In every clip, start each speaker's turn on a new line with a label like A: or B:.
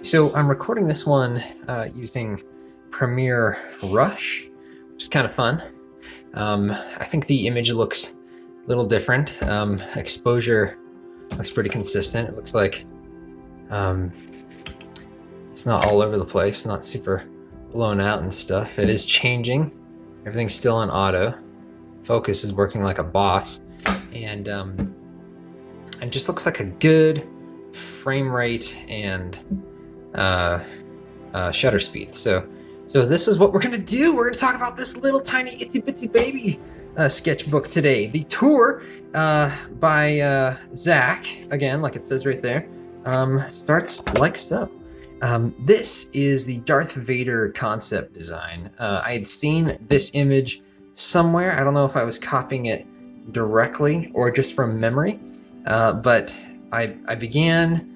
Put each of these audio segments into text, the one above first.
A: So I'm recording this one using Premiere Rush, which is kind of fun. I think the image looks a little different. Exposure looks pretty consistent. It looks like it's not all over the place, not super blown out and stuff. It is changing. Everything's still on auto. Focus is working like a boss, and it just looks like a good frame rate and shutter speed. So this is what we're gonna do. We're gonna talk about this little tiny itsy bitsy baby sketchbook today. The tour by Zach, again, like it says right there, starts like so. This is the Darth Vader concept design. I had seen this image somewhere. I don't know if I was copying it directly or just from memory, but I began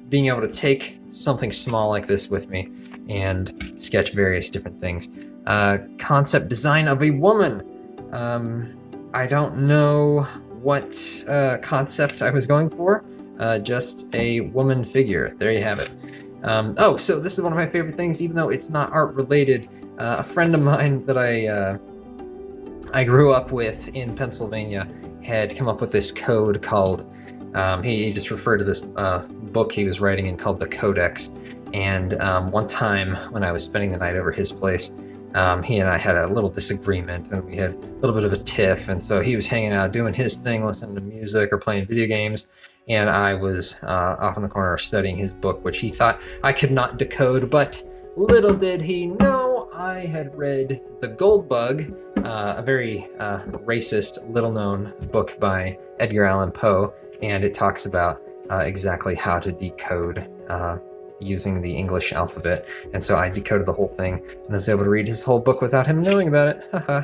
A: being able to take something small like this with me and sketch various different things. Concept design of a woman. I don't know what concept I was going for. Just a woman figure. There you have it. Oh, so this is one of my favorite things, even though it's not art related. A friend of mine that I grew up with in Pennsylvania had come up with this code called, he just referred to this book he was writing in called the Codex. And one time when I was spending the night over his place, he and I had a little disagreement and we had a little bit of a tiff. And so he was hanging out doing his thing, listening to music or playing video games. And I was off in the corner studying his book, which he thought I could not decode. But little did he know I had read The Gold Bug, a very racist, little-known book by Edgar Allan Poe, and it talks about exactly how to decode using the English alphabet. And so I decoded the whole thing and was able to read his whole book without him knowing about it. Haha.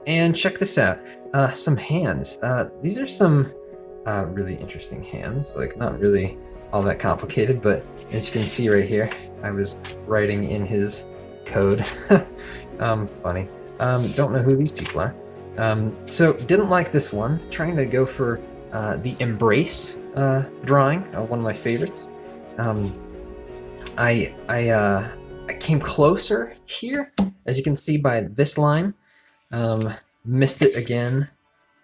A: And check this out. Some hands. These are some really interesting hands, like not really all that complicated, but as you can see right here, I was writing in his code. Funny. Don't know who these people are. So didn't like this one. Trying to go for the embrace drawing, one of my favorites. I came closer here, as you can see by this line. Missed it again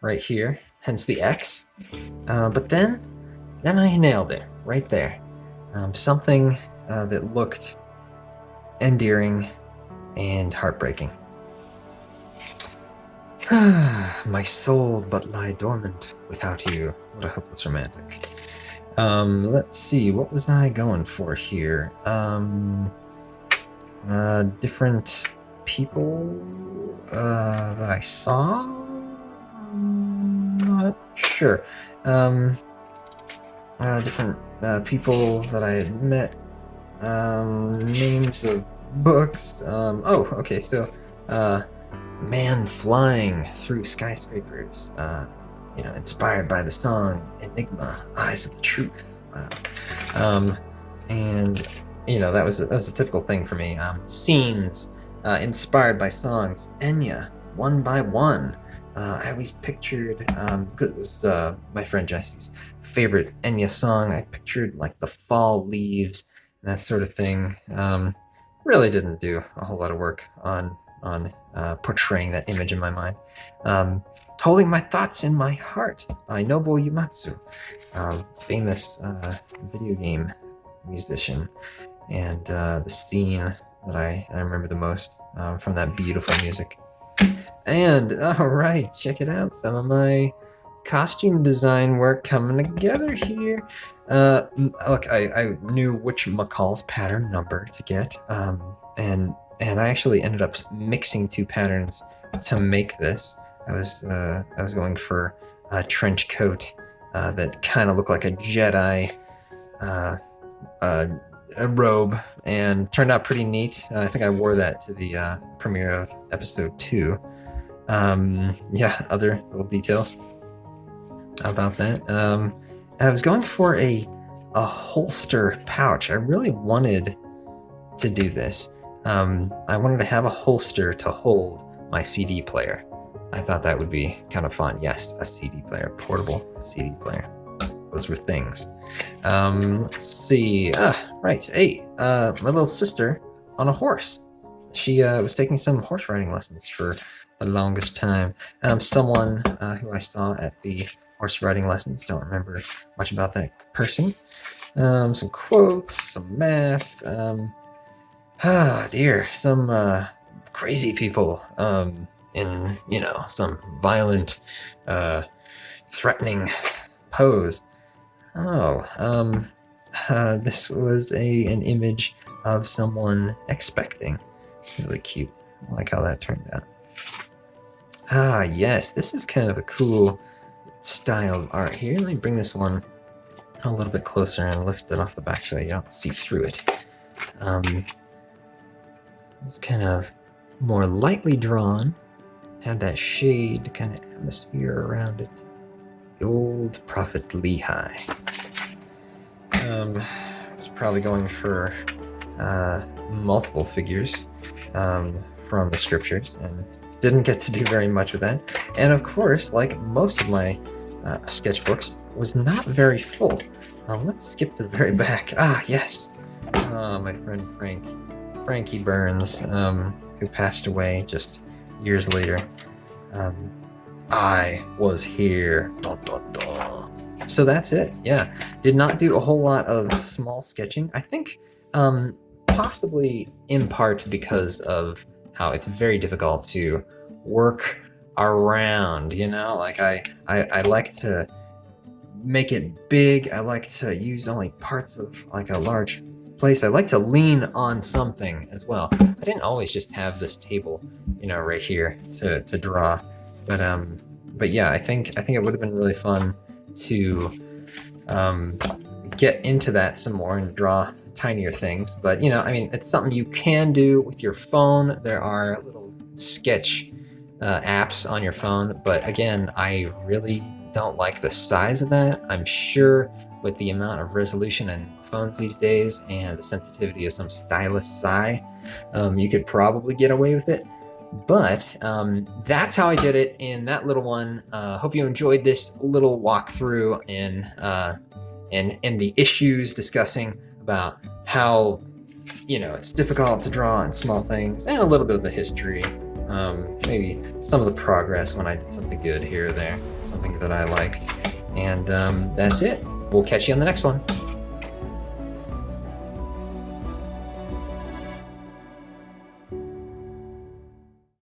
A: right here, hence the X. But then I nailed it right there. Something that looked endearing and heartbreaking. My soul but lie dormant without you. What a hopeless romantic. Let's see, what was I going for here? Different people that I saw? Not sure. Different people that I had met. Names of books. Oh, okay, so man flying through skyscrapers. Inspired by the song Enigma, Eyes of the Truth. And that was a typical thing for me. Scenes inspired by songs. Enya, One by One. I always pictured, because this is my friend Jesse's favorite Enya song, I pictured like the fall leaves and that sort of thing. Really didn't do a whole lot of work on portraying that image in my mind. Holding My Thoughts in My Heart by Nobuo Uematsu, famous video game musician, and the scene that I remember the most from that beautiful music. And all right, check it out. Some of my costume design work coming together here. Look, I knew which McCall's pattern number to get, and I actually ended up mixing two patterns to make this. I was going for a trench coat that kind of looked like a Jedi a robe, and turned out pretty neat. I think I wore that to the premiere of episode 2. Yeah, other little details about that. I was going for a holster pouch. I really wanted to do this. I wanted to have a holster to hold my CD player. I thought that would be kind of fun. Yes, a CD player, portable CD player. Those were things. Let's see. Right. Hey, my little sister on a horse. She was taking some horse riding lessons for the longest time. Someone who I saw at the horse riding lessons. Don't remember much about that person. Some quotes, some math. Dear, some crazy people. In some violent, threatening pose. This was an image of someone expecting. Really cute. I like how that turned out. Yes, this is kind of a cool style of art here. Let me bring this one a little bit closer and lift it off the back so you don't see through it. It's kind of more lightly drawn. Had that shade kind of atmosphere around it. The old Prophet Lehi. Was probably going for multiple figures from the scriptures and didn't get to do very much with that. And of course, like most of my sketchbooks, was not very full. Let's skip to the very back. Yes. My friend Frankie Burns, who passed away just years later. I was here. Dun, dun, dun. So that's it. Yeah, did not do a whole lot of small sketching. I think possibly in part because of how it's very difficult to work around. Like I like to make it big. I like to use only parts of like a large place. I like to lean on something as well. I didn't always just have this table, right here to draw, but yeah, I think it would have been really fun to get into that some more and draw tinier things. But it's something you can do with your phone. There are little sketch apps on your phone, but again, I really don't like the size of that. I'm sure with the amount of resolution and phones these days and the sensitivity of some stylus size, you could probably get away with it. But that's how I did it in that little one. Hope you enjoyed this little walkthrough and the issues discussing about how it's difficult to draw on small things, and a little bit of the history, maybe some of the progress when I did something good here or there, something that I liked. And that's it. We'll catch you on the next one.